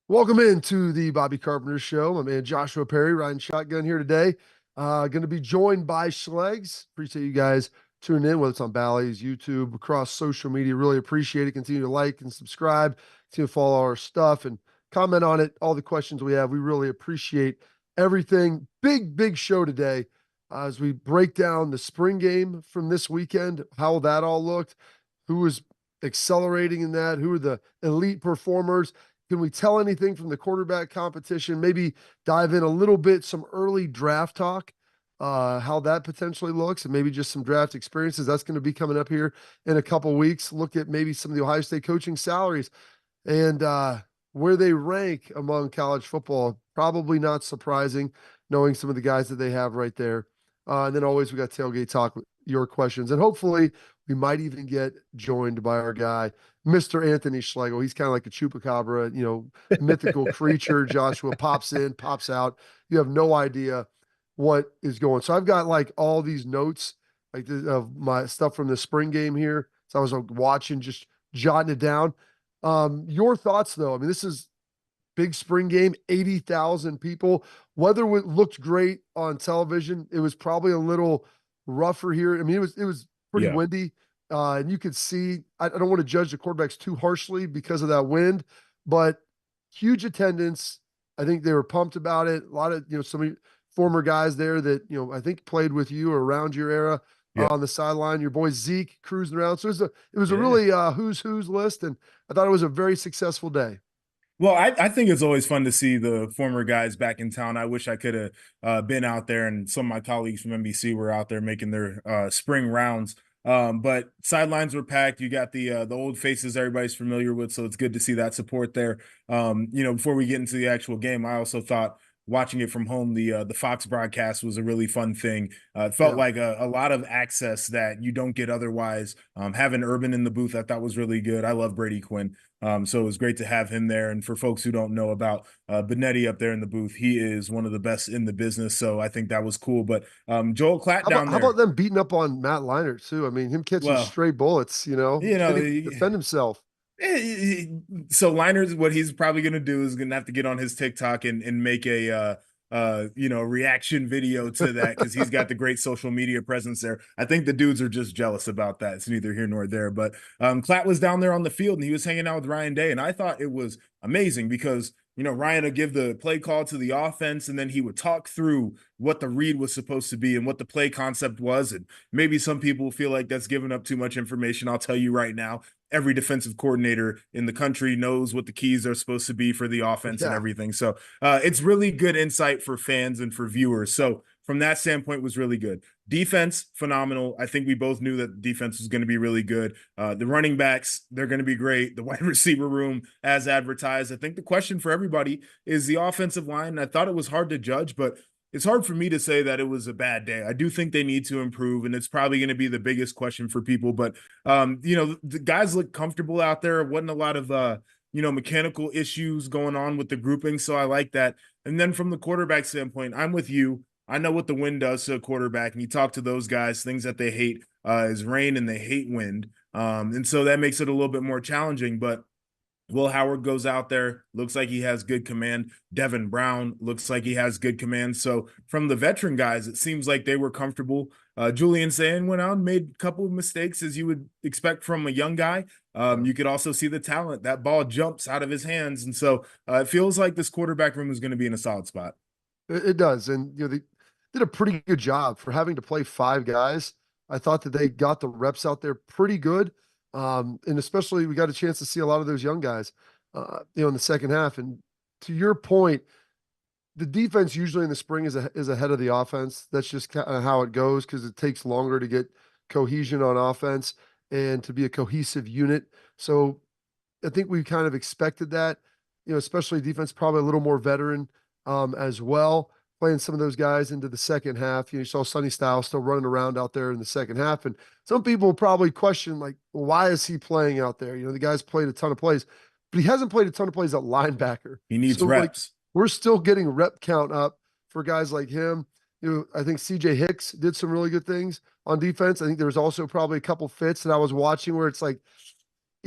Welcome into the Bobby Carpenter Show. My man Joshua Perry riding shotgun here today. Going to be joined by Schlegs. Appreciate you guys tuning in, whether it's on Bally's, YouTube, across social media. Really appreciate it. Continue to like and subscribe. Continue to follow our stuff and comment on it. All the questions we have, we really appreciate everything. Big show today as we break down the spring game from this weekend, how that all looked, who was accelerating in that, who are the elite performers. Can we tell anything from the quarterback competition? Maybe dive in a little bit, some early draft talk, how that potentially looks, and maybe just some draft experiences. That's going to be coming up here in a couple weeks. Look at maybe some of the Ohio State coaching salaries and where they rank among college football. Probably not surprising, knowing some of the guys that they have right there. And then always we got tailgate talk with your questions, and hopefully we might even get joined by our guy, Mr. Anthony Schlegel. He's kind of like a chupacabra, mythical creature. Joshua pops in, pops out. You have no idea what is going. So I've got like all these notes of my stuff from the spring game here. So I was watching, just jotting it down. Your thoughts though? I mean, this is big spring game, 80,000 people. Weather looked great on television. It was probably a little rougher here. I mean, it was pretty Yeah. windy. And you could see, I don't want to judge the quarterbacks too harshly because of that wind, but huge attendance. I think they were pumped about it. A lot of, some former guys there that, I think played with you or around your era Yeah. on the sideline. Your boy Zeke cruising around. So it was a Yeah. really who's list. And I thought it was a very successful day. Well, I think it's always fun to see the former guys back in town. I wish I could have been out there, and some of my colleagues from NBC were out there making their spring rounds. But sidelines were packed. You got the old faces everybody's familiar with, so it's good to see that support there. Before we get into the actual game, I also thought watching it from home, the Fox broadcast was a really fun thing. It felt Yeah. like a lot of access that you don't get otherwise. Having Urban in the booth, I thought was really good. I love Brady Quinn. So it was great to have him there. And for folks who don't know about Benetti up there in the booth, he is one of the best in the business. So I think that was cool. But Joel Klatt How about down how about there, them beating up on Matt Leinart too? I mean, him catching well, stray bullets, you can't know, even defend himself. so Liners, what he's probably going to do is going to have to get on his TikTok and make a reaction video to that, because he's got the great social media presence there. I think the dudes are just jealous about that. It's neither here nor there. But Klatt was down there on the field and he was hanging out with Ryan Day, and I thought it was amazing because Ryan would give the play call to the offense, and then he would talk through what the read was supposed to be and what the play concept was. And maybe some people feel like that's giving up too much information. I'll tell you right now, every defensive coordinator in the country knows what the keys are supposed to be for the offense and Yeah. everything. So it's really good insight for fans and for viewers. So from that standpoint, was really good. Defense, phenomenal. I think we both knew that defense was going to be really good. The running backs, they're going to be great. The wide receiver room, as advertised. I think the question for everybody is the offensive line. I thought it was hard to judge, but it's hard for me to say that it was a bad day. I do think they need to improve, and it's probably going to be the biggest question for people. But the guys look comfortable out there. Wasn't a lot of mechanical issues going on with the grouping, so I like that. And then from the quarterback standpoint, I'm with you. I know what the wind does to a quarterback, and you talk to those guys, things that they hate is rain and they hate wind. And so that makes it a little bit more challenging. But Will Howard goes out there, looks like he has good command. Devin Brown looks like he has good command. So from the veteran guys, it seems like they were comfortable. Julian Sand went out and made a couple of mistakes, as you would expect from a young guy. You could also see the talent. That ball jumps out of his hands. And so it feels like this quarterback room is going to be in a solid spot. It does. And, they did a pretty good job for having to play five guys. I thought that they got the reps out there pretty good. And especially we got a chance to see a lot of those young guys, in the second half. And to your point, the defense usually in the spring is ahead of the offense. That's just kind of how it goes because it takes longer to get cohesion on offense and to be a cohesive unit. So I think we kind of expected that, especially defense, probably a little more veteran as well, playing some of those guys into the second half. You saw Sonny Styles still running around out there in the second half. And some people probably question, like, well, why is he playing out there? The guy's played a ton of plays, but he hasn't played a ton of plays at linebacker. He needs So, like, reps. we're still getting rep count up for guys like him. I think CJ Hicks did some really good things on defense. I think there was also probably a couple fits that I was watching where it's like,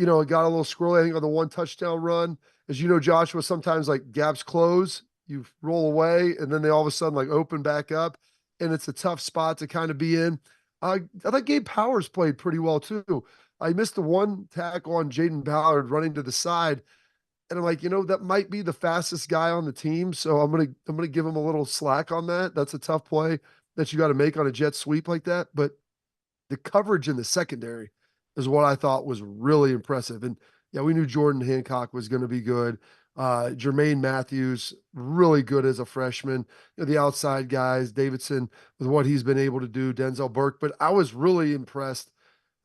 it got a little squirrely, I think, on the one touchdown run. As you know, Joshua, sometimes like gaps close, you roll away, and then they all of a sudden like open back up, and it's a tough spot to kind of be in. I thought Gabe Powers played pretty well too. I missed the one tackle on Jaden Ballard running to the side, and I'm like, that might be the fastest guy on the team, so I'm gonna give him a little slack on that. That's a tough play that you got to make on a jet sweep like that, but the coverage in the secondary is what I thought was really impressive. And yeah, we knew Jordan Hancock was going to be good. Jermaine Matthews, really good as a freshman. The outside guys, Davidson, with what he's been able to do, Denzel Burke. But I was really impressed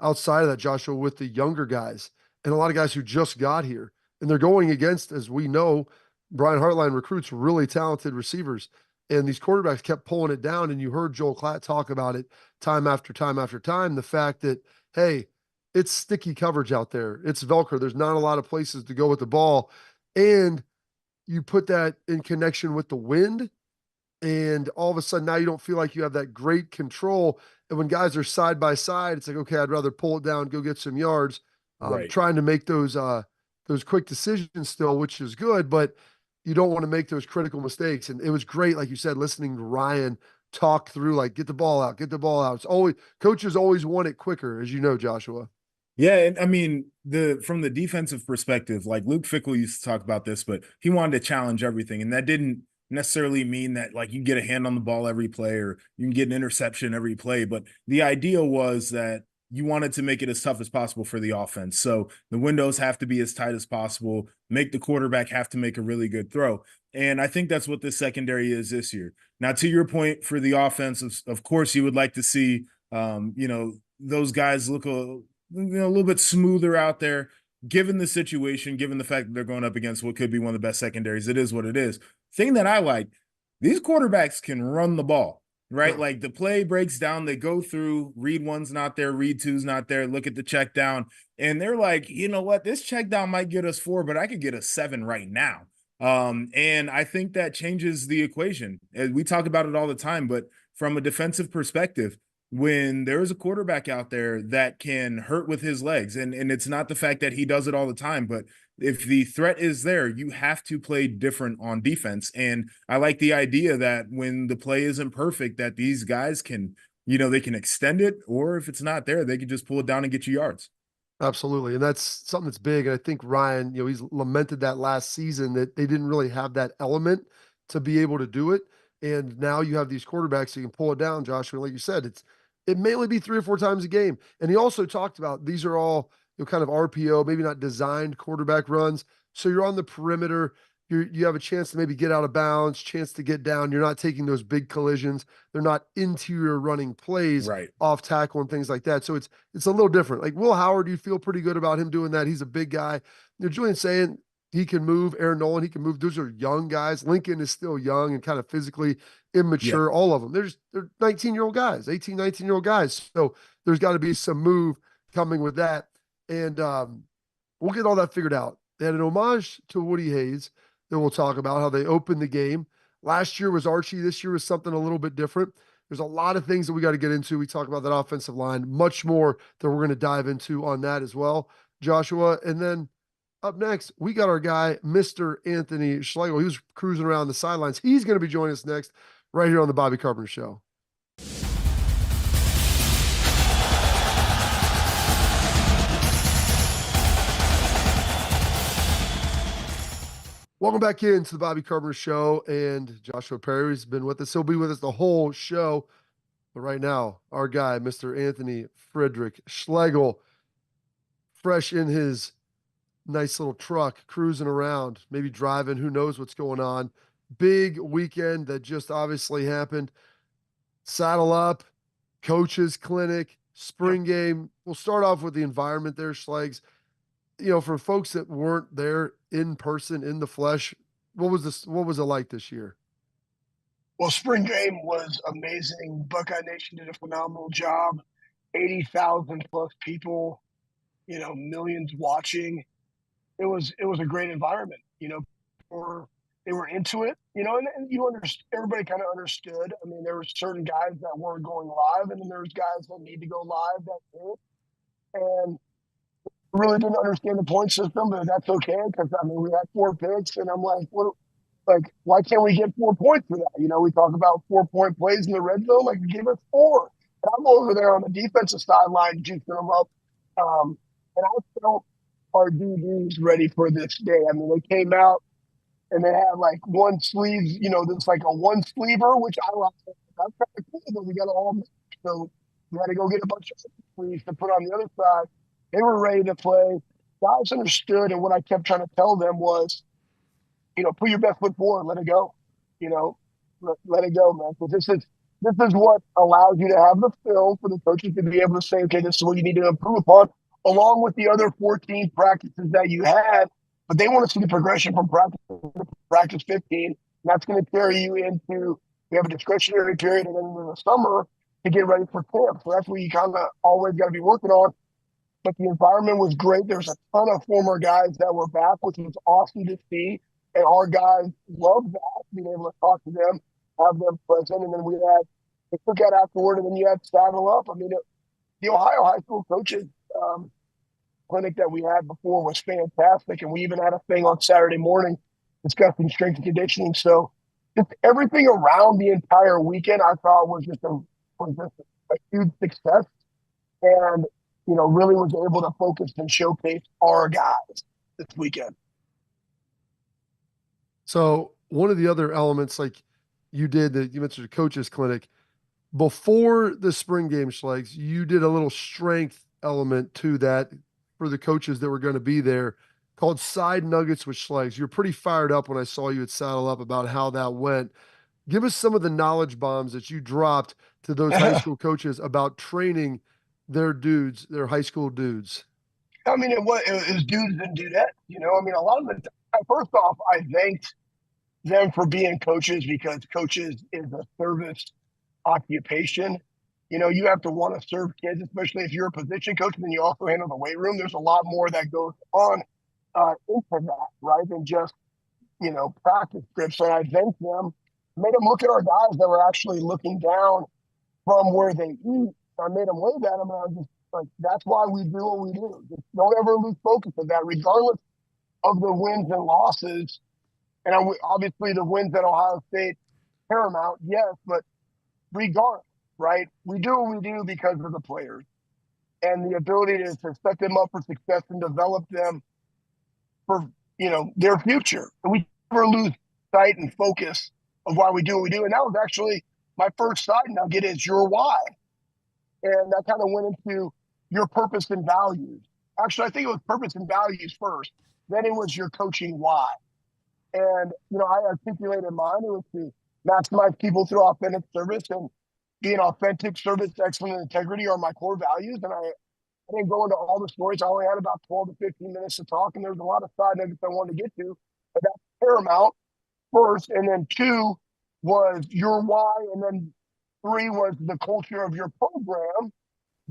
outside of that, Joshua, with the younger guys and a lot of guys who just got here. And they're going against, as we know, Brian Hartline recruits really talented receivers. And these quarterbacks kept pulling it down. And you heard Joel Klatt talk about it time after time after time. The fact that, hey, it's sticky coverage out there. It's Velcro. There's not a lot of places to go with the ball. And you put that in connection with the wind, and all of a sudden now you don't feel like you have that great control. And when guys are side by side, it's like, okay, I'd rather pull it down, go get some yards. Right. Trying to make those quick decisions still, which is good, but you don't want to make those critical mistakes. And it was great, like you said, listening to Ryan talk through, like, get the ball out, get the ball out. It's always, coaches always want it quicker, as you know, Joshua. Yeah, and I mean, from the defensive perspective, like Luke Fickell used to talk about this, but he wanted to challenge everything, and that didn't necessarily mean that like you get a hand on the ball every play or you can get an interception every play, but the idea was that you wanted to make it as tough as possible for the offense. So the windows have to be as tight as possible, make the quarterback have to make a really good throw. And I think that's what this secondary is this year. Now, to your point for the offense, of course, you would like to see, those guys look a little bit smoother out there, given the situation, given the fact that they're going up against what could be one of the best secondaries. It is what it is. Thing that I like, these quarterbacks can run the ball, right? Like the play breaks down, they go through, read one's not there, read two's not there, look at the check down, and they're like, you know what, this check down might get us 4, but I could get us 7 right now. And I think that changes the equation. We talk about it all the time, but from a defensive perspective, when there is a quarterback out there that can hurt with his legs, and it's not the fact that he does it all the time, but if the threat is there, you have to play different on defense. And I like the idea that when the play isn't perfect, that these guys can, they can extend it, or if it's not there, they can just pull it down and get you yards. Absolutely. And that's something that's big. And I think Ryan, he's lamented that last season that they didn't really have that element to be able to do it. And now you have these quarterbacks that can pull it down, Joshua. Like you said, it may only be 3 or 4 times a game. And he also talked about these are all kind of RPO, maybe not designed quarterback runs. So you're on the perimeter. You have a chance to maybe get out of bounds, chance to get down. You're not taking those big collisions. They're not interior running plays Right. off tackle and things like that. So it's a little different. Like Will Howard, you feel pretty good about him doing that. He's a big guy. Julian saying he can move. Aaron Nolan, he can move. Those are young guys. Lincoln is still young and kind of physically immature. All of them. They're 19-year-old guys, 18, 19-year-old guys. So there's got to be some move coming with that. And we'll get all that figured out. They had an homage to Woody Hayes that we'll talk about, how they opened the game. Last year was Archie. This year was something a little bit different. There's a lot of things that we got to get into. We talk about that offensive line, much more that we're going to dive into on that as well, Joshua. And then up next, we got our guy, Mr. Anthony Schlegel. He was cruising around the sidelines. He's going to be joining us next right here on the Bobby Carpenter Show. Welcome back into the Bobby Carpenter Show, and Joshua Perry's been with us. He'll be with us the whole show. But right now, our guy, Mr. Anthony Friedrich Schlegel, fresh in his nice little truck, cruising around, maybe driving, who knows what's going on. Big weekend that just obviously happened. Saddle up, coaches clinic, spring game. We'll start off with the environment there, Schlegs. For folks that weren't there in person, in the flesh, what was it like this year? Well, spring game was amazing. Buckeye Nation did a phenomenal job. 80,000 plus people, millions watching. It was a great environment, or they were into it, and everybody kind of understood. I mean, there were certain guys that weren't going live, and then there's guys that need to go live. That's it. And really didn't understand the point system, but that's okay because I mean we had 4 picks, and I'm like, what? Like, why can't we get 4 points for that? You know, we talk about 4-point plays in the red zone. Like, give us four. And I'm over there on the defensive sideline juicing them up. And I felt our DBs ready for this day. I mean, they came out and they had like one sleeve, you know, there's like a one sleever, which I like. That's kind of cool, but we got to all mix. So we had to go get a bunch of sleeves to put on the other side. They were ready to play. Guys understood, and what I kept trying to tell them was, you know, put your best foot forward, let it go. You know, let it go, man. Because this is what allows you to have the film for the coaches to be able to say, okay, this is what you need to improve upon, along with the other 14 practices that you had. But they want to see the progression from practice to practice 15. And that's going to carry you into, we have a discretionary period and then in the summer to get ready for camp. So that's what you kind of always got to be working on. But the environment was great. There's a ton of former guys that were back, which was awesome to see. And our guys loved that, being able to talk to them, have them present. And then we had the cookout afterward, and then you had Saddle Up. I mean, the Ohio high school coaches clinic that we had before was fantastic. And we even had a thing on Saturday morning discussing strength and conditioning. So just everything around the entire weekend I thought was just a huge success. And, you know, really was able to focus and showcase our guys this weekend. So one of the other elements, like you did, that you mentioned, a coaches clinic before the spring game, Schlegs, you did a little strength element to that for the coaches that were going to be there, called Side Nuggets with Schlegs. You're pretty fired up when I saw you at Saddle Up about how that went. Give us some of the knowledge bombs that you dropped to those high school coaches about training their dudes, their high school dudes. I mean, it was dudes and dudettes. You know, I mean, a lot of the first off, I thanked them for being coaches because coaches is a service occupation. You know, you have to want to serve kids, especially if you're a position coach and then you also handle the weight room. There's a lot more that goes on into that, right, than just, you know, practice scripts. And I thanked them, made them look at our guys that were actually looking down from where they eat. I made them wave at them, and I was just like, that's why we do what we do. Just don't ever lose focus of that, regardless of the wins and losses. And obviously the wins at Ohio State, paramount, yes, but regardless, right? We do what we do because of the players and the ability to set them up for success and develop them for, you know, their future. And we never lose sight and focus of why we do what we do. And that was actually my first side nugget is your why. And that kind of went into your purpose and values. Actually, I think it was purpose and values first. Then it was your coaching why. And, you know, I articulated mine. It was to maximize people through authentic service, and being authentic, service, excellence, and integrity are my core values. And I didn't go into all the stories. I only had about 12 to 15 minutes to talk, and there's a lot of side nuggets I wanted to get to. But that's paramount first. And then 2 was your why. And then 3 was the culture of your program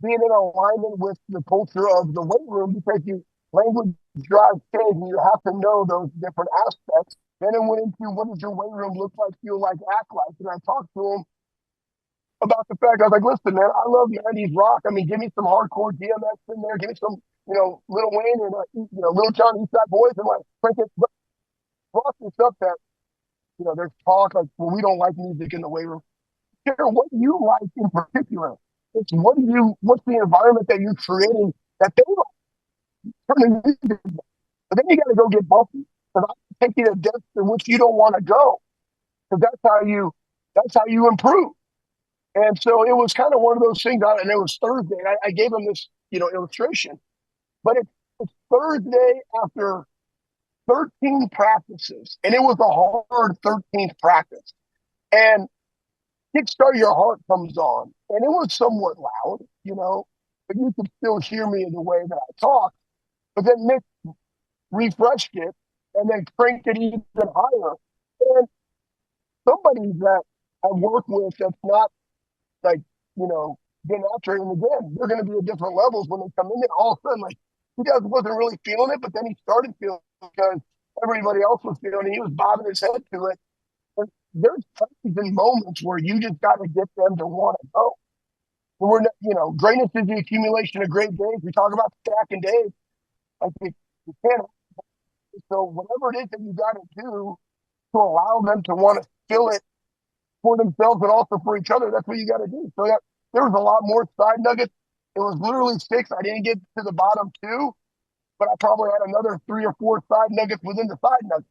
being in alignment with the culture of the weight room, because language drives change and you have to know those different aspects. Then it went into, what does your weight room look like, feel like, act like? And I talked to him about the fact, I was like, listen, man, I love 90s rock. I mean, give me some hardcore DMX in there. Give me some, you know, Lil Wayne and, you know, Lil Jon, Eastside Boys, and like, crank it, rock this up that, you know, there's talk like, well, we don't like music in the weight room. Care what you like in particular. It's what's the environment that you're creating that they like. Turn the music. But then you got to go get bumpy. Because I take you to depths in which you don't want to go. Because that's how you improve. And so it was kind of one of those things. And it was Thursday. And I gave him this, you know, illustration. But it's Thursday after 13 practices. And it was a hard 13th practice. And Kickstart Your Heart comes on. And it was somewhat loud, you know, but you could still hear me in the way that I talk. But then Nick refreshed it and then cranked it even higher. And somebody that I work with that's not like, you know, getting after it, and again, they're going to be at different levels when they come in there. All of a sudden, like, he guys wasn't really feeling it, but then he started feeling it because everybody else was feeling it. He was bobbing his head to it. And there's times and moments where you just got to get them to want to go. We're not, you know, greatness is the accumulation of great days. We talk about stacking days. I think you can't. So whatever it is that you got to do to allow them to want to fill it for themselves and also for each other, that's what you got to do. So there was a lot more side nuggets. It was literally 6. I didn't get to the bottom 2, but I probably had another 3 or 4 side nuggets within the side nuggets.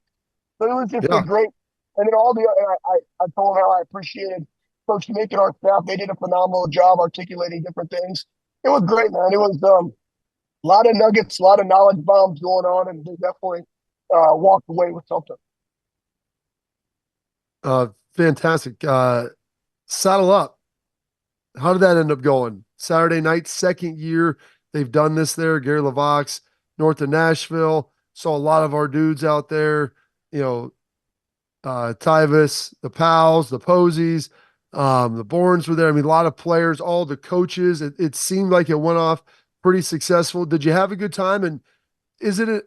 So it was just a Yeah. great. And then all the I told them how I appreciated Coach Nick and our staff. They did a phenomenal job articulating different things. It was great, man. It was a lot of nuggets, a lot of knowledge bombs going on, and they definitely walked away with something. Fantastic. Saddle Up. How did that end up going? Saturday night, second year they've done this there. Gary LaVox, north of Nashville. Saw a lot of our dudes out there, you know, Tyvis, the Pals, the Posies, the Bournes were there. I mean, a lot of players, all the coaches. It seemed like it went off pretty successful. Did you have a good time? And is it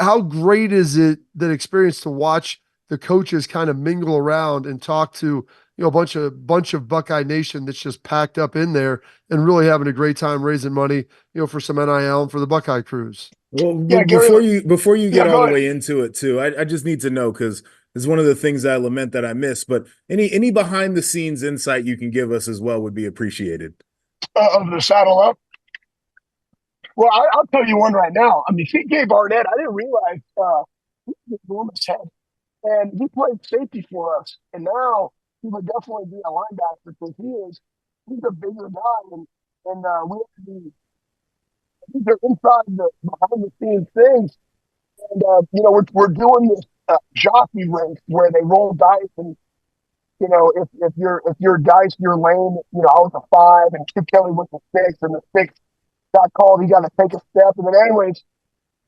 how great is it that experience to watch the coaches kind of mingle around and talk to a bunch of Buckeye Nation that's just packed up in there and really having a great time raising money, for some NIL and for the Buckeye Cruise. Well, Yeah, before you get go all the ahead. way into it too, I just need to know, because it's one of the things I lament that I miss. But any behind the scenes insight you can give us as well would be appreciated. Of the Saddle Up. Well, I'll tell you one right now. I mean, CJ Barnett, I didn't realize he was enormous head, and he played safety for us. And now he would definitely be a linebacker because he's a bigger guy, and we have to be. These are inside the behind the scenes things, and we're doing this jockey race where they roll dice, and if you're dice your lane, I was a 5, and Chip Kelly was a 6, and the 6 got called. He got to take a step, and then anyways,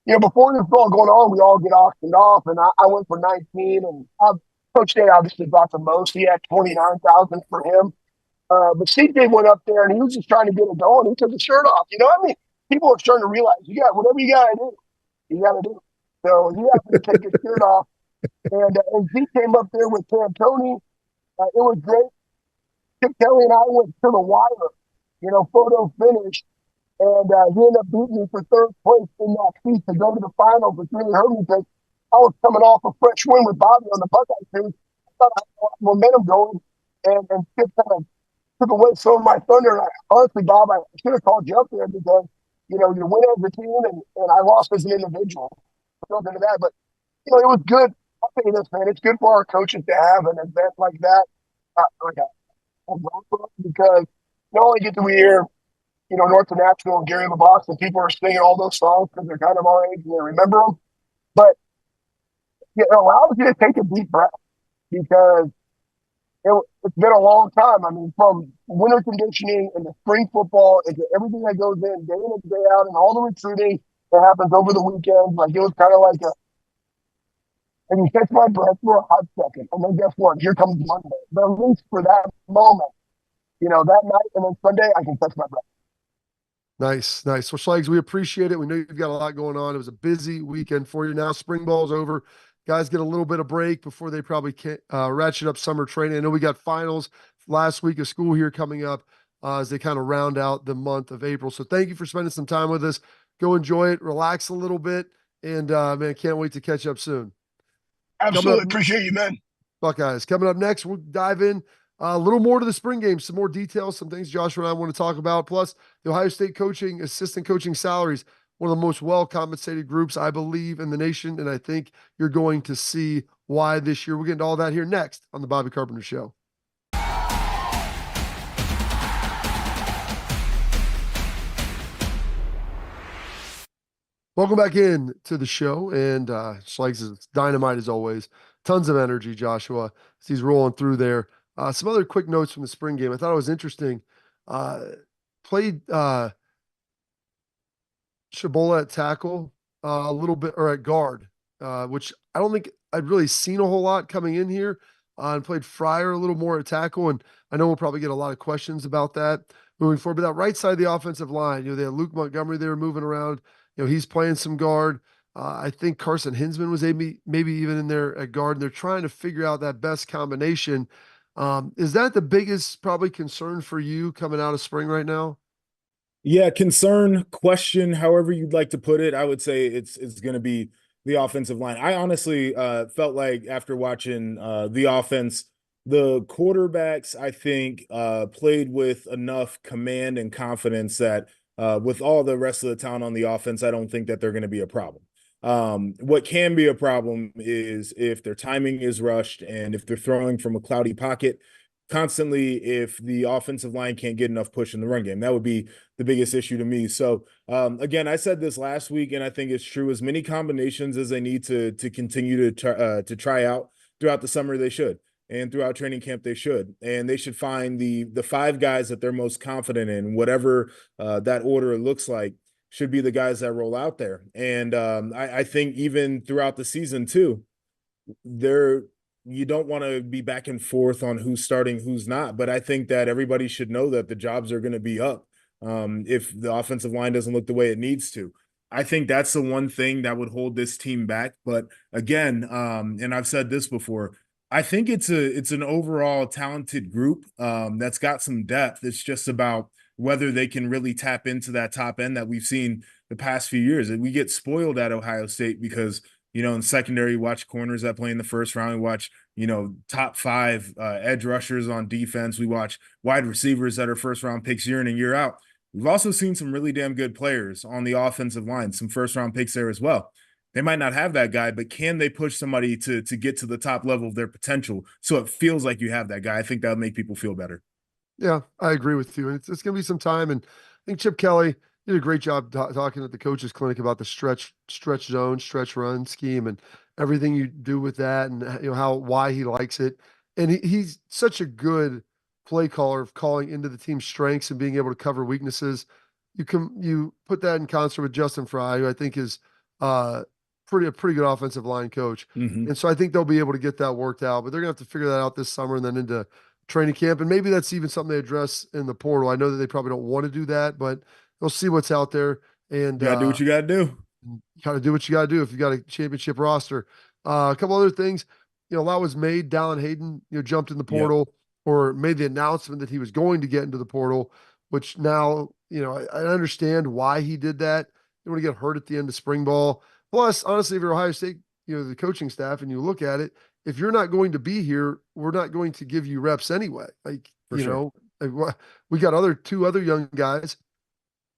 before this was all going on, we all get auctioned off, and I went for 19, and Coach Day obviously brought the most. He had 29,000 for him. But CJ went up there and he was just trying to get it going. He took his shirt off. You know what I mean? People are starting to realize whatever you got to do, you got to do. So he happened to take his shirt off. And he came up there with Tony. It was great. Chip Kelly and I went to the wire, photo finish. And he ended up beating me for 3rd place in that piece to go to the finals, which really hurt me because I was coming off a fresh win with Bobby on the Buckeye team. I thought I had a lot of momentum going, and Chip kind of took away some of my thunder. And honestly, Bob, I should have called you up there because, you win as a team, and I lost as an individual. Built into that. But, it was good. I'll tell you this, man. It's good for our coaches to have an event like that, like a wrap-up, because not only do we hear North of Nashville and Gary LaVox, and people are singing all those songs because they're kind of our age and they remember them. But it allows you to take a deep breath because it's been a long time. I mean, from winter conditioning and the spring football into everything that goes in day in and day out and all the recruiting that happens over the weekend. Like, it was kind of like and you catch my breath for a hot second. And then guess what? Here comes Monday. But at least for that moment, that night and then Sunday, I can catch my breath. Nice. Well, Schlegs, we appreciate it. We know you've got a lot going on. It was a busy weekend for you. Now spring ball's over. Guys get a little bit of break before they probably ratchet up summer training. I know we got finals last week of school here coming up as they kind of round out the month of April. So thank you for spending some time with us. Go enjoy it, relax a little bit, and man, can't wait to catch up soon. Absolutely. Appreciate you, man. Buckeyes. Coming up next, we'll dive in a little more to the spring game, some more details, some things Joshua and I want to talk about, plus the Ohio State assistant coaching salaries, one of the most well-compensated groups, I believe, in the nation, and I think you're going to see why this year. We'll get into all that here next on the Bobby Carpenter Show. Welcome back in to the show, and Schlegs is dynamite as always. Tons of energy, Joshua, as he's rolling through there. Some other quick notes from the spring game. I thought it was interesting. Played Shabola at tackle a little bit, or at guard, which I don't think I'd really seen a whole lot coming in here, and played Fryer a little more at tackle. And I know we'll probably get a lot of questions about that moving forward. But that right side of the offensive line, they had Luke Montgomery there moving around. He's playing some guard. I think Carson Hinsman was maybe even in there at guard, and they're trying to figure out that best combination. Is that the biggest probably concern for you coming out of spring right now? Yeah, concern, question, however you'd like to put it. I would say it's going to be the offensive line. I honestly felt like after watching the offense, the quarterbacks I think played with enough command and confidence that with all the rest of the talent on the offense, I don't think that they're going to be a problem. What can be a problem is if their timing is rushed and if they're throwing from a cloudy pocket constantly, if the offensive line can't get enough push in the run game. That would be the biggest issue to me. So again, I said this last week, and I think it's true. As many combinations as they need to continue to try out throughout the summer, they should, and throughout training camp, they should, and they should find the five guys that they're most confident in, whatever that order looks like. Should be the guys that roll out there, and I think even throughout the season too, there you don't want to be back and forth on who's starting, who's not. But I think that everybody should know that the jobs are going to be up if the offensive line doesn't look the way it needs to. I think that's the one thing that would hold this team back. But again, and I've said this before, I think it's an overall talented group that's got some depth. It's just about whether they can really tap into that top end that we've seen the past few years. And we get spoiled at Ohio State because in secondary, you watch corners that play in the first round. We watch, top five edge rushers on defense. We watch wide receivers that are first round picks year in and year out. We've also seen some really damn good players on the offensive line, some first round picks there as well. They might not have that guy, but can they push somebody to get to the top level of their potential so it feels like you have that guy? I think that would make people feel better. Yeah, I agree with you. And it's going to be some time. And I think Chip Kelly did a great job talking at the coaches clinic about the stretch zone, stretch run scheme, and everything you do with that, and why he likes it. And he's such a good play caller of calling into the team's strengths and being able to cover weaknesses. You put that in concert with Justin Fry, who I think is uh a pretty good offensive line coach. Mm-hmm. And so I think they'll be able to get that worked out, but they're gonna have to figure that out this summer and then into training camp. And maybe that's even something they address in the portal. I know that they probably don't want to do that, but they'll see what's out there. And You got to do what you got to do. you got to do what you got to do if you got a championship roster. A couple other things, a lot was made. Dallin Hayden, jumped in the Yep. portal or made the announcement that he was going to get into the portal, which now, I understand why he did that. You want to get hurt at the end of spring ball. Plus, honestly, if you're Ohio State, the coaching staff, and you look at it, if you're not going to be here, we're not going to give you reps anyway. Like, For sure. we got two other young guys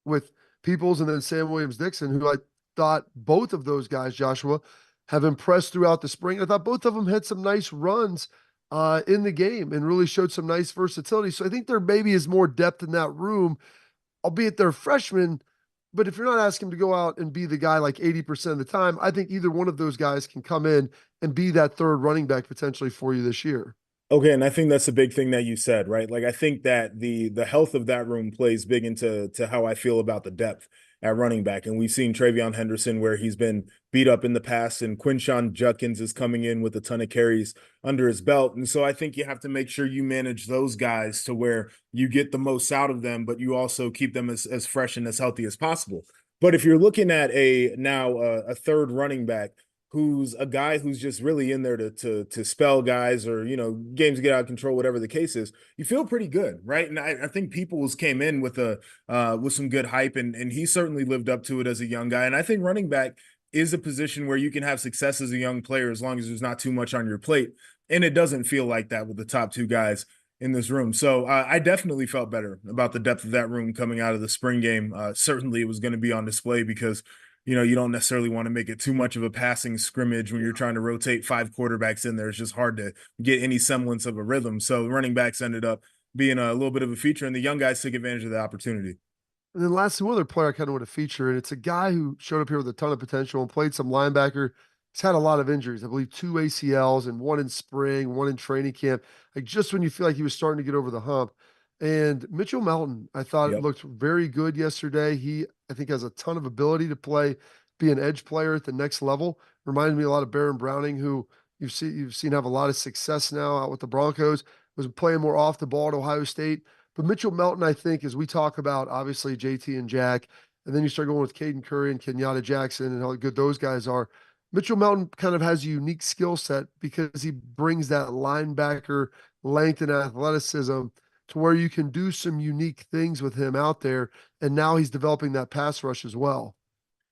with Peoples and then Sam Williams Dixon, who I thought both of those guys, Joshua, have impressed throughout the spring. I thought both of them had some nice runs in the game and really showed some nice versatility. So I think there maybe is more depth in that room, albeit they're freshmen. But if you're not asking him to go out and be the guy like 80% of the time, I think either one of those guys can come in and be that third running back potentially for you this year. Okay, and I think that's a big thing that you said, right? Like I think that the health of that room plays big into how I feel about the depth at running back. And we've seen Travion Henderson where he's been beat up in the past, and Quinshawn Judkins is coming in with a ton of carries under his belt. And so I think you have to make sure you manage those guys to where you get the most out of them, but you also keep them as fresh and as healthy as possible. But if you're looking at a third running back, who's a guy who's just really in there to spell guys or games get out of control, whatever the case is, you feel pretty good, right? And I think Peoples came in with with some good hype, and he certainly lived up to it as a young guy. And I think running back is a position where you can have success as a young player as long as there's not too much on your plate, and it doesn't feel like that with the top two guys in this room. So I definitely felt better about the depth of that room coming out of the spring game. Certainly, it was going to be on display because you don't necessarily want to make it too much of a passing scrimmage when you're trying to rotate five quarterbacks in there. It's just hard to get any semblance of a rhythm. So the running backs ended up being a little bit of a feature, and the young guys took advantage of the opportunity. And then lastly, one other player I kind of want to feature, and it's a guy who showed up here with a ton of potential and played some linebacker. He's had a lot of injuries. I believe 2 ACLs and one in spring, one in training camp, like just when you feel like he was starting to get over the hump. And Mitchell Melton, I thought Yep. looked very good yesterday. He, I think, has a ton of ability to be an edge player at the next level. Reminded me a lot of Baron Browning, who you've seen have a lot of success now out with the Broncos. Was playing more off the ball at Ohio State. But Mitchell Melton, I think, as we talk about, obviously JT and Jack, and then you start going with Caden Curry and Kenyatta Jackson and how good those guys are. Mitchell Melton kind of has a unique skill set because he brings that linebacker length and athleticism to where you can do some unique things with him out there. And now he's developing that pass rush as well.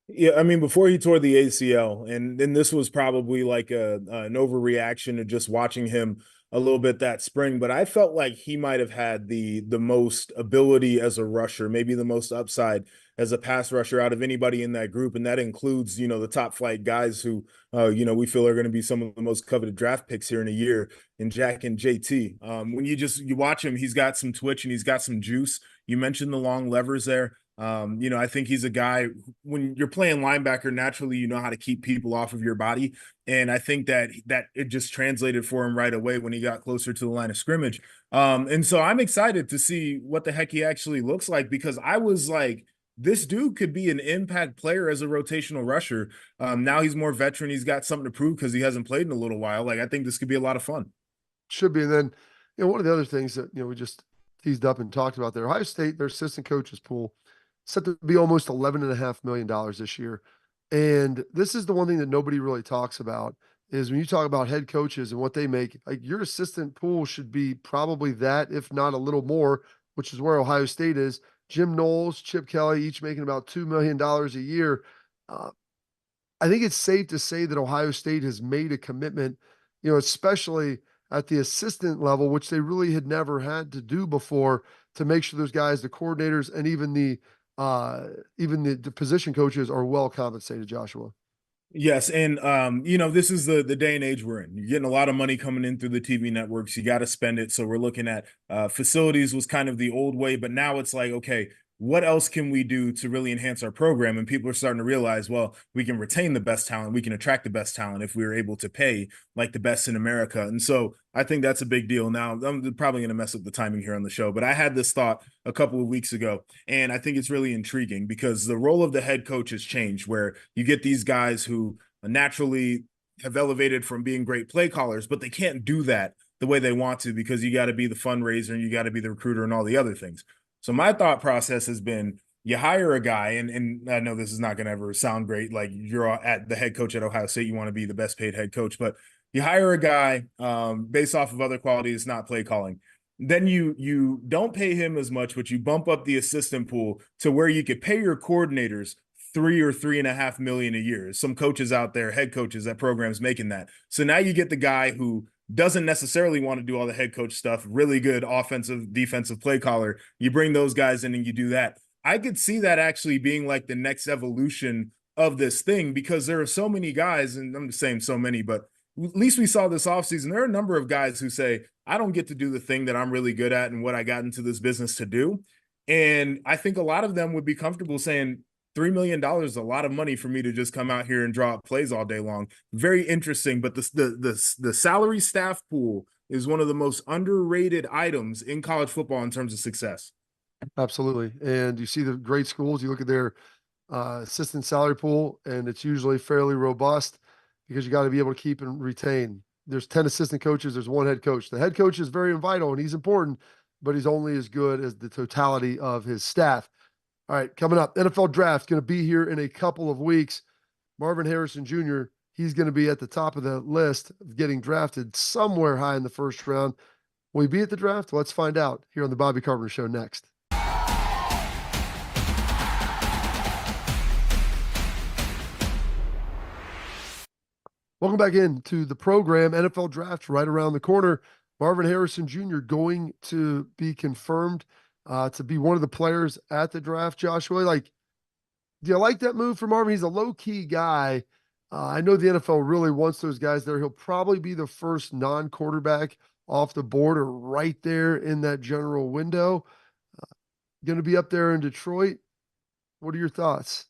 Yeah, I mean, before he tore the ACL, and then this was probably like an overreaction to just watching him a little bit that spring, but I felt like he might have had the most ability as a rusher, maybe the most upside as a pass rusher out of anybody in that group, and that includes, the top flight guys who, we feel are going to be some of the most coveted draft picks here in a year, in Jack and JT. When you watch him, he's got some twitch and he's got some juice. You mentioned the long levers there. I think he's a guy, when you're playing linebacker, naturally, you know how to keep people off of your body. And I think that it just translated for him right away when he got closer to the line of scrimmage. And so I'm excited to see what the heck he actually looks like, because I was like, this dude could be an impact player as a rotational rusher. Now he's more veteran. He's got something to prove because he hasn't played in a little while. Like, I think this could be a lot of fun. Should be. And then, one of the other things that, we just teased up and talked about there, Ohio State, their assistant coaches pool, set to be almost $11.5 million this year. And this is the one thing that nobody really talks about, is when you talk about head coaches and what they make, like, your assistant pool should be probably that, if not a little more, which is where Ohio State is. Jim Knowles, Chip Kelly, each making about $2 million a year. I think it's safe to say that Ohio State has made a commitment, especially at the assistant level, which they really had never had to do before, to make sure those guys, the coordinators, and even the position coaches are well compensated, Joshua. Yes, and this is the day and age we're in. You're getting a lot of money coming in through the TV networks. You got to spend it. So we're looking at facilities was kind of the old way, but now it's like, okay, what else can we do to really enhance our program? And people are starting to realize, well, we can retain the best talent. We can attract the best talent if we were able to pay like the best in America. And so I think that's a big deal. Now, I'm probably going to mess up the timing here on the show, but I had this thought a couple of weeks ago, and I think it's really intriguing because the role of the head coach has changed, where you get these guys who naturally have elevated from being great play callers, but they can't do that the way they want to, because you got to be the fundraiser and you got to be the recruiter and all the other things. So my thought process has been, you hire a guy, and I know this is not going to ever sound great, like you're at the head coach at Ohio State, you want to be the best paid head coach, but you hire a guy based off of other qualities, not play calling. Then you don't pay him as much, but you bump up the assistant pool to where you could pay your coordinators $3 or $3.5 million a year. Some coaches out there, head coaches at programs, making that. So now you get the guy who doesn't necessarily want to do all the head coach stuff, really good offensive, defensive play caller. You bring those guys in and you do that. I could see that actually being like the next evolution of this thing, because there are so many guys, and I'm just saying so many, but at least we saw this offseason, there are a number of guys who say, I don't get to do the thing that I'm really good at and what I got into this business to do. And I think a lot of them would be comfortable saying, $3 million is a lot of money for me to just come out here and draw up plays all day long. Very interesting. But the salary staff pool is one of the most underrated items in college football in terms of success. Absolutely. And you see the great schools, you look at their assistant salary pool, and it's usually fairly robust, because you got to be able to keep and retain. There's 10 assistant coaches, there's one head coach. The head coach is very vital and he's important, but he's only as good as the totality of his staff. All right, coming up, NFL draft going to be here in a couple of weeks. Marvin Harrison Jr., he's going to be at the top of the list of getting drafted somewhere high in the first round. Will he be at the draft? Let's find out here on the Bobby Carpenter Show next. Welcome back into the program. NFL draft right around the corner. Marvin Harrison Jr. going to be confirmed to be one of the players at the draft. Joshua, do you like that move for Marvin? He's a low-key guy. I know the NFL really wants those guys there. He'll probably be the first non-quarterback off the board, or right there in that general window. Going to be up there in Detroit. What are your thoughts?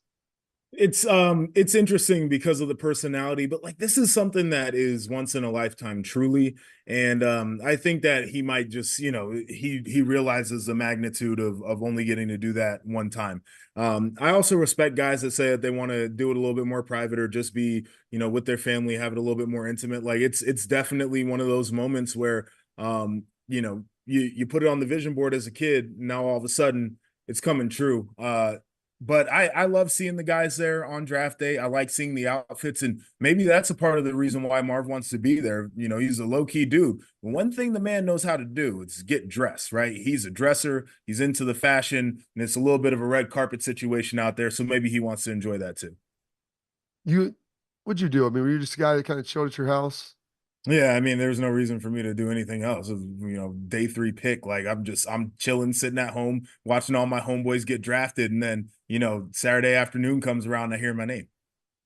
It's interesting because of the personality, but like, this is something that is once in a lifetime, truly. And I think that he might just, he realizes the magnitude of only getting to do that one time. I also respect guys that say that they want to do it a little bit more private, or just be, with their family, have it a little bit more intimate. Like, it's definitely one of those moments where, you put it on the vision board as a kid. Now all of a sudden it's coming true. But I love seeing the guys there on draft day. I like seeing the outfits, and maybe that's a part of the reason why Marv wants to be there. You know, he's a low key dude. One thing the man knows how to do is get dressed, right? He's a dresser. He's into the fashion, and it's a little bit of a red carpet situation out there. So maybe he wants to enjoy that too. What'd you do? I mean, were you just a guy that kind of chilled at your house? Yeah, I mean, there's no reason for me to do anything else. Day 3 pick. Like I'm chilling, sitting at home, watching all my homeboys get drafted, and then Saturday afternoon comes around, I hear my name.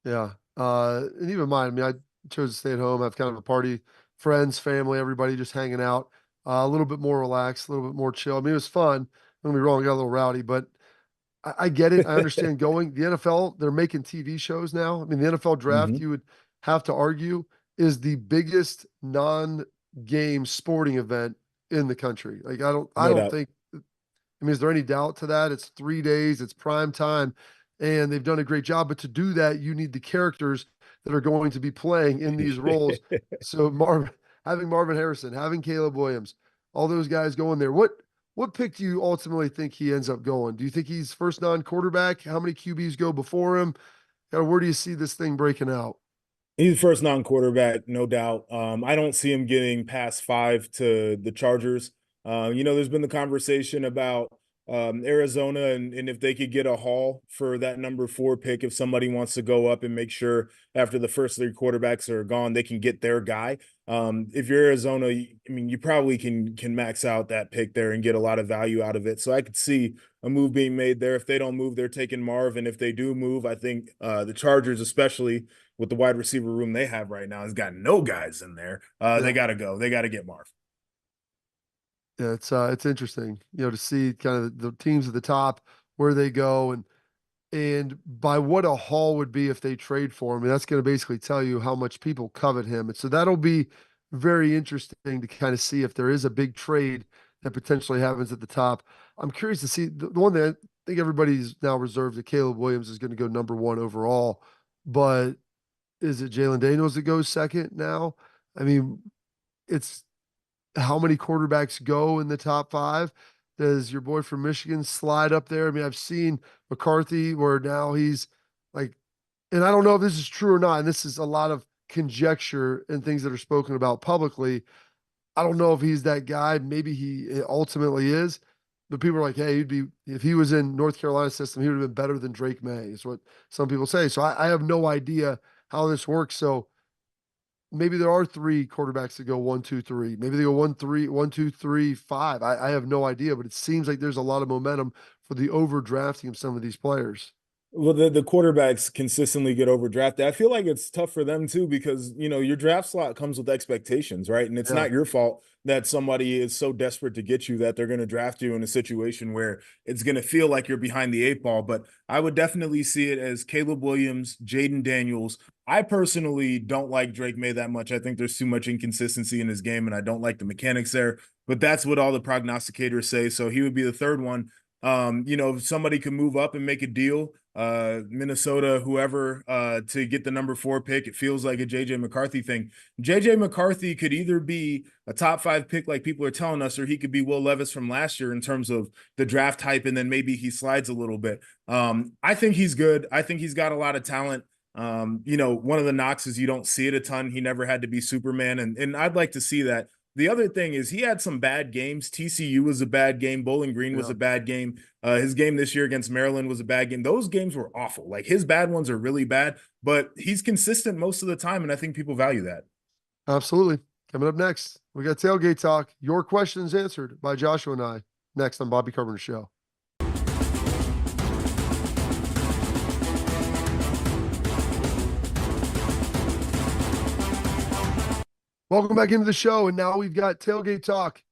Yeah. And even mine, I mean, I chose to stay at home, have kind of a party, friends, family, everybody just hanging out, a little bit more relaxed, a little bit more chill. I mean, it was fun. Don't get me wrong, it got a little rowdy, but I get it. I understand going. The NFL, they're making TV shows now. I mean, the NFL draft, Mhm. you would have to argue, is the biggest non-game sporting event in the country. Like, I No don't doubt. think, I mean, is there any doubt to that? It's 3 days, it's prime time, and they've done a great job. But to do that, you need the characters that are going to be playing in these roles. So having Marvin Harrison, having Caleb Williams, all those guys going there. What pick do you ultimately think he ends up going? Do you think he's first non-quarterback? How many QBs go before him? Where do you see this thing breaking out? He's the first non-quarterback, no doubt. I don't see him getting past 5 to the Chargers. There's been the conversation about Arizona and if they could get a haul for that number 4 pick, if somebody wants to go up and make sure after the first 3 quarterbacks are gone, they can get their guy. If you're Arizona, you probably can max out that pick there and get a lot of value out of it. So I could see a move being made there. If they don't move, they're taking Marv. And if they do move, I think the Chargers, especially with the wide receiver room they have right now, has got no guys in there. They Yeah. got to go. They got to get Marv. Yeah, it's interesting, to see kind of the teams at the top where they go and by what a haul would be if they trade for him. And that's going to basically tell you how much people covet him. And so that'll be very interesting to kind of see if there is a big trade that potentially happens at the top. I'm curious to see the one that I think everybody's now reserved that Caleb Williams is going to go number 1 overall, but is it Jalen Daniels that goes second now? I mean, it's how many quarterbacks go in the top 5? Does your boy from Michigan slide up there? I mean, I've seen McCarthy where now he's like, and I don't know if this is true or not, and this is a lot of conjecture and things that are spoken about publicly. I don't know if he's that guy. Maybe he ultimately is, but people are like, hey, if he was in North Carolina's system, he would have been better than Drake May, is what some people say. So I have no idea how this works. So maybe there are 3 quarterbacks that go 1, 2, 3. Maybe they go 1, 3, 1, 2, 3, 5. I have no idea, but it seems like there's a lot of momentum for the overdrafting of some of these players. Well, the quarterbacks consistently get overdrafted. I feel like it's tough for them too because your draft slot comes with expectations, right? And it's Yeah. not your fault that somebody is so desperate to get you that they're going to draft you in a situation where it's going to feel like you're behind the 8 ball. But I would definitely see it as Caleb Williams, Jaden Daniels. I personally don't like Drake May that much. I think there's too much inconsistency in his game, and I don't like the mechanics there. But that's what all the prognosticators say. So he would be the third one. If somebody could move up and make a deal, Minnesota, whoever, to get the number 4 pick, it feels like a JJ McCarthy thing. JJ McCarthy could either be a top 5 pick like people are telling us, or he could be Will Levis from last year in terms of the draft type, and then maybe he slides a little bit. I think he's good. I think he's got a lot of talent. One of the knocks is you don't see it a ton. He never had to be Superman, and I'd like to see that. The other thing is he had some bad games. TCU was a bad game. Bowling Green was Yeah. a bad game. His game this year against Maryland was a bad game. Those games were awful. Like his bad ones are really bad, but he's consistent most of the time, and I think people value that. Absolutely. Coming up next, we got Tailgate Talk. Your questions answered by Joshua and I. Next on Bobby Carpenter Show. Welcome back into the show. And now we've got Tailgate Talk.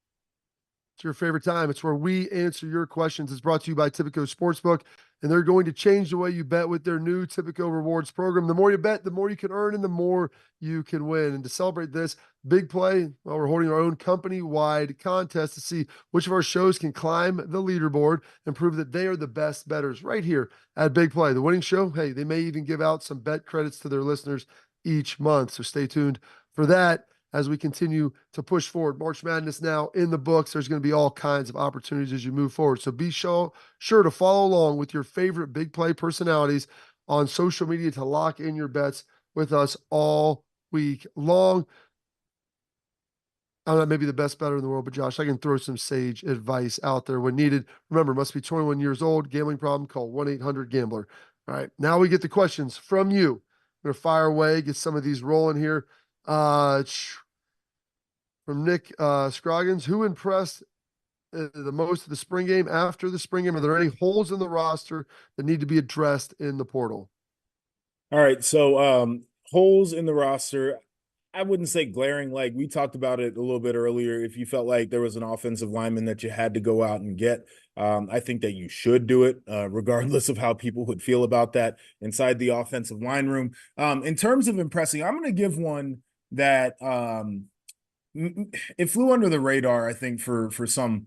It's your favorite time. It's where we answer your questions. It's brought to you by Tipico Sportsbook, and they're going to change the way you bet with their new Tipico Rewards program. The more you bet, the more you can earn, and the more you can win. And to celebrate this big play, well, we're holding our own company-wide contest to see which of our shows can climb the leaderboard and prove that they are the best bettors right here at Big Play. The winning show, hey, they may even give out some bet credits to their listeners each month. So stay tuned for that. as we continue to push forward. March Madness now in the books. There's going to be all kinds of opportunities as you move forward. So be sure to follow along with your favorite big play personalities on social media to lock in your bets with us all week long. I'm not maybe the best bettor in the world, but Josh, I can throw some sage advice out there when needed. Remember, must be 21 years old. Gambling problem, call 1-800-GAMBLER. All right, now we get the questions from you. I'm going to fire away, get some of these rolling here. From Nick Scroggins, who impressed the most of the spring game after the spring game? Are there any holes in the roster that need to be addressed in the portal? All right, so holes in the roster. I wouldn't say glaring. Like we talked about it a little bit earlier. If you felt like there was an offensive lineman that you had to go out and get, I think that you should do it, regardless of how people would feel about that inside the offensive line room. In terms of impressing, I'm going to give one that it flew under the radar, I think, for some.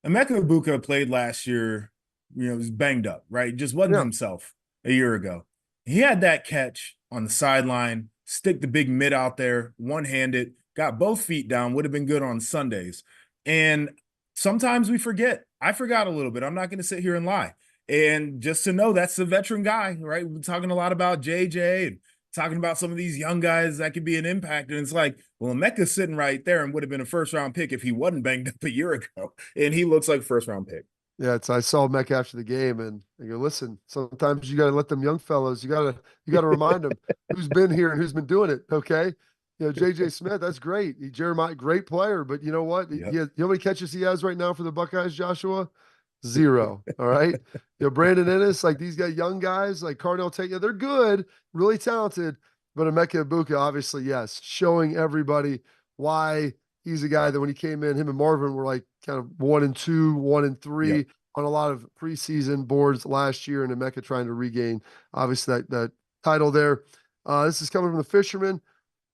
Emeka Egbuka played last year, was banged up, right? Just wasn't himself a year ago. He had that catch on the sideline, stick the big mid out there, one-handed, got both feet down, would have been good on Sundays. And sometimes we forget. I forgot a little bit. I'm not going to sit here and lie. And just to know that's a veteran guy, right? We're talking a lot about JJ and talking about some of these young guys that could be an impact. And it's like, well, Emeka's sitting right there and would have been a first-round pick if he wasn't banged up a year ago. And he looks like a first-round pick. Yeah, I saw Mech after the game, and I go, listen, sometimes you got to let them young fellows. You got to remind them who's been here and who's been doing it. Okay, JJ Smith, that's great. Jeremiah, great player, but you know what? Yep. You know how many catches he has right now for the Buckeyes, Joshua? 0. All right, Brandon Ennis, like these guys, young guys like Cardinal Tate, they're good, really talented, but Emeka Egbuka, obviously, yes, showing everybody why he's a guy that when he came in, him and Marvin were like kind of 1-2, 1-3 on a lot of preseason boards last year, and Emeka trying to regain obviously that title there. This is coming from the Fisherman.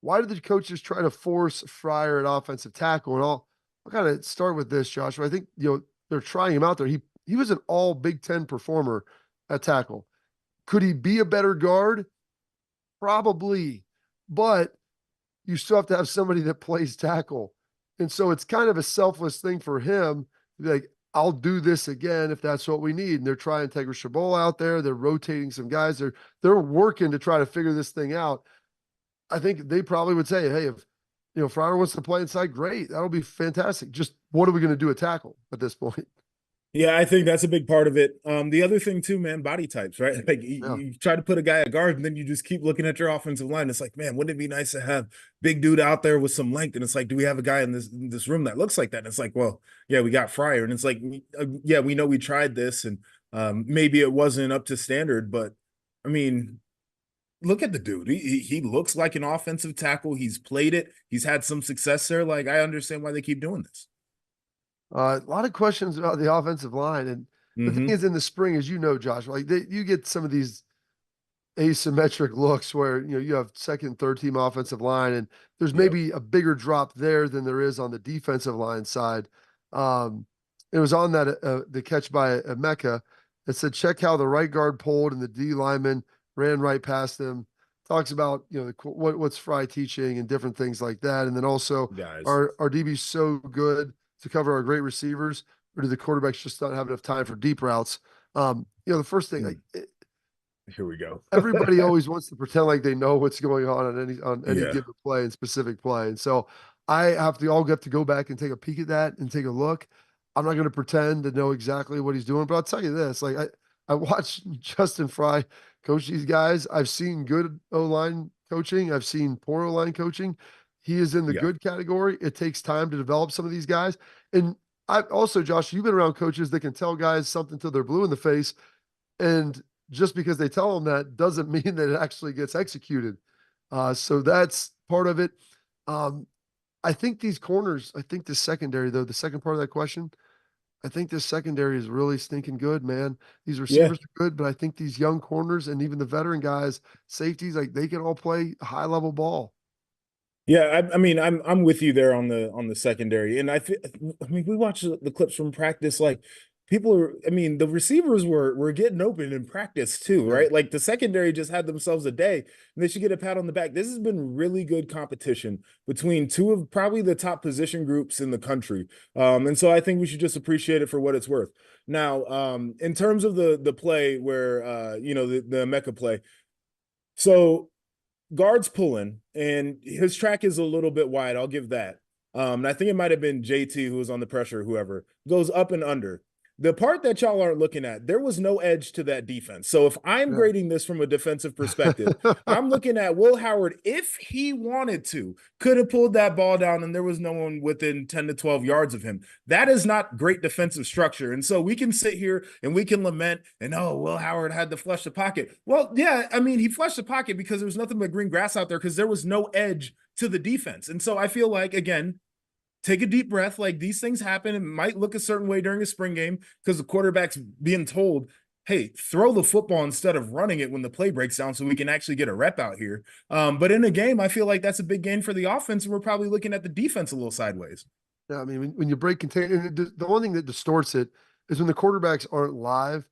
Why did the coaches try to force Fryer at offensive tackle? And I'll kind of start with this, Joshua. I think they're trying him out there. He was an all Big Ten performer at tackle. Could he be a better guard? Probably, but you still have to have somebody that plays tackle. And so it's kind of a selfless thing for him to be like, I'll do this again if that's what we need. And they're trying Tegra Chabot out there. They're rotating some guys. They're working to try to figure this thing out. I think they probably would say, hey, if Fryer wants to play inside, great. That'll be fantastic. Just what are we going to do at tackle at this point? Yeah, I think that's a big part of it. The other thing too, man, body types, right? Like you try to put a guy at guard and then you just keep looking at your offensive line. It's like, man, wouldn't it be nice to have big dude out there with some length? And it's like, do we have a guy in this room that looks like that? And it's like, well, yeah, we got Fryer. And it's like, yeah, we know we tried this and maybe it wasn't up to standard, but I mean, look at the dude. He looks like an offensive tackle. He's played it. He's had some success there. Like, I understand why they keep doing this. A lot of questions about the offensive line. And the thing is, in the spring, as you know, Josh, like you get some of these asymmetric looks where, you have second, third team offensive line, and there's maybe a bigger drop there than there is on the defensive line side. It was on that, the catch by Emeka that said, check how the right guard pulled and the D lineman ran right past him. Talks about, what's Fry teaching and different things like that. And then also our DB's so good to cover our great receivers, or do the quarterbacks just not have enough time for deep routes? The first thing, here we go. Everybody always wants to pretend like they know what's going on any given play and specific play. And so I'll get to go back and take a peek at that and take a look. I'm not going to pretend to know exactly what he's doing, but I'll tell you this, like I watched Justin Fry coach these guys. I've seen good O-line coaching. I've seen poor O-line coaching. He is in the good category. It takes time to develop some of these guys. And I also, Josh, you've been around coaches that can tell guys something till they're blue in the face. And just because they tell them that doesn't mean that it actually gets executed. So that's part of it. I think these corners, I think the secondary, though, the second part of that question, I think this secondary is really stinking good, man. These receivers are good, but I think these young corners and even the veteran guys, safeties, like they can all play high level ball. Yeah, I mean, I'm with you there on the secondary, and I mean, we watch the clips from practice. Like the receivers were getting open in practice too, Yeah. right? Like the secondary just had themselves a day, and they should get a pat on the back. This has been really good competition between two of probably the top position groups in the country. And so I think we should just appreciate it for what it's worth. Now, in terms of the play where the Mecca play, so guards pulling, and his track is a little bit wide. I'll give that. And I think it might have been JT who was on the pressure, whoever goes up and under. The part that y'all aren't looking at, there was no edge to that defense. So if I'm grading this from a defensive perspective, I'm looking at Will Howard, if he wanted to, could have pulled that ball down and there was no one within 10 to 12 yards of him. That is not great defensive structure. And so we can sit here and we can lament and, oh, Will Howard had to flush the pocket. Well, yeah, I mean, he flushed the pocket because there was nothing but green grass out there because there was no edge to the defense. And so I feel like, again, take a deep breath. Like these things happen. It might look a certain way during a spring game because the quarterback's being told, hey, throw the football instead of running it when the play breaks down so we can actually get a rep out here. But in a game, I feel like that's a big gain for the offense. And we're probably looking at the defense a little sideways. Yeah, I mean, when you break contain, the one thing that distorts it is when the quarterbacks aren't live,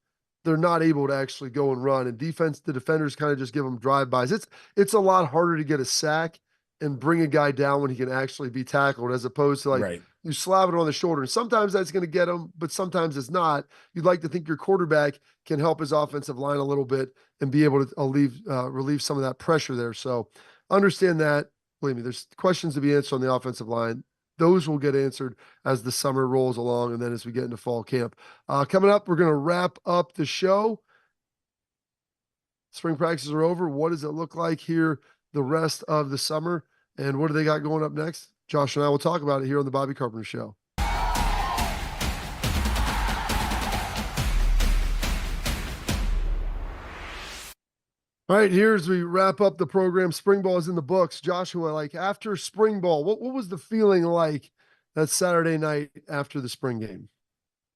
they're not able to actually go and run. And the defenders kind of just give them drive-bys. It's a lot harder to get a sack and bring a guy down when he can actually be tackled, as opposed to like you slap it on the shoulder. And sometimes that's going to get him, but sometimes it's not. You'd like to think your quarterback can help his offensive line a little bit and be able to relieve some of that pressure there. So understand that. Believe me, there's questions to be answered on the offensive line. Those will get answered as the summer rolls along and then as we get into fall camp. Coming up, we're going to wrap up the show. Spring practices are over. What does it look like here the rest of the summer? And what do they got going up next? Josh and I will talk about it here on the Bobby Carpenter Show. All right, here as we wrap up the program, spring ball is in the books. Joshua, like after spring ball, what was the feeling like that Saturday night after the spring game?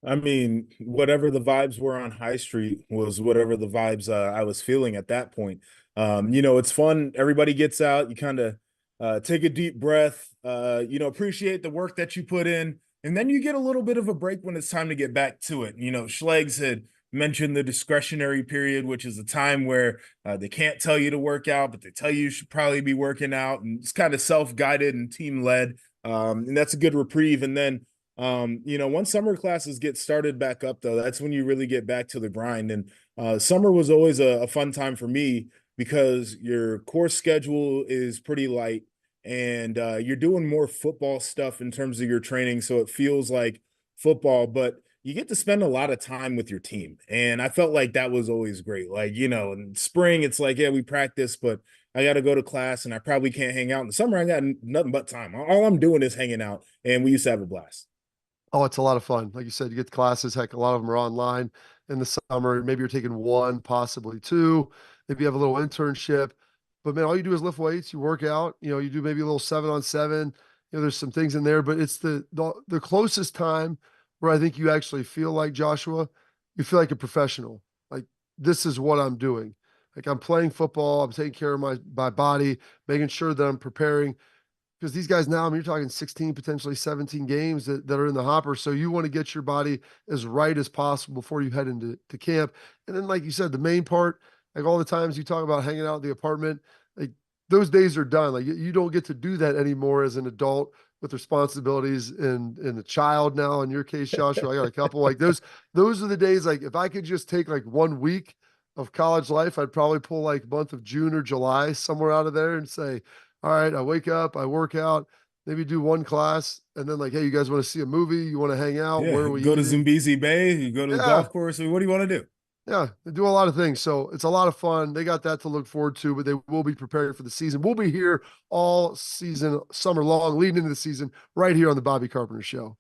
I mean, whatever the vibes were on High Street was whatever the vibes I was feeling at that point. It's fun. Everybody gets out. You kind of take a deep breath, appreciate the work that you put in. And then you get a little bit of a break when it's time to get back to it. Schlegs had mentioned the discretionary period, which is a time where they can't tell you to work out, but they tell you should probably be working out. And it's kind of self-guided and team-led. And that's a good reprieve. And then once summer classes get started back up, though, that's when you really get back to the grind. And summer was always a fun time for me because your course schedule is pretty light and you're doing more football stuff in terms of your training. So it feels like football, but you get to spend a lot of time with your team. And I felt like that was always great. Like, in spring, it's like, yeah, we practice, but I got to go to class and I probably can't hang out. In the summer, I got nothing but time. All I'm doing is hanging out. And we used to have a blast. Oh, it's a lot of fun. Like you said, you get the classes. Heck, a lot of them are online in the summer. Maybe you're taking one, possibly two. Maybe you have a little internship. But man, all you do is lift weights. You work out. You do maybe a little 7-on-7. There's some things in there, but it's the closest time where I think you actually feel like Joshua. You feel like a professional. Like this is what I'm doing. Like I'm playing football. I'm taking care of my body, making sure that I'm preparing. Because these guys now, I mean, you're talking 16, potentially 17 games that are in the hopper. So you want to get your body as right as possible before you head into camp. And then, like you said, the main part, like all the times you talk about hanging out in the apartment, like those days are done. Like you don't get to do that anymore as an adult with responsibilities and a child now. In your case, Joshua, I got a couple. Like those are the days, like if I could just take like 1 week of college life, I'd probably pull like month of June or July somewhere out of there and say, all right, I wake up, I work out, maybe do one class, and then like, hey, you guys want to see a movie? You want to hang out? Yeah, where are we go eating? to Zambezi Bay, you go to the golf course. What do you want to do? Yeah, they do a lot of things. So it's a lot of fun. They got that to look forward to, but they will be preparing for the season. We'll be here all season, summer long, leading into the season, right here on the Bobby Carpenter Show.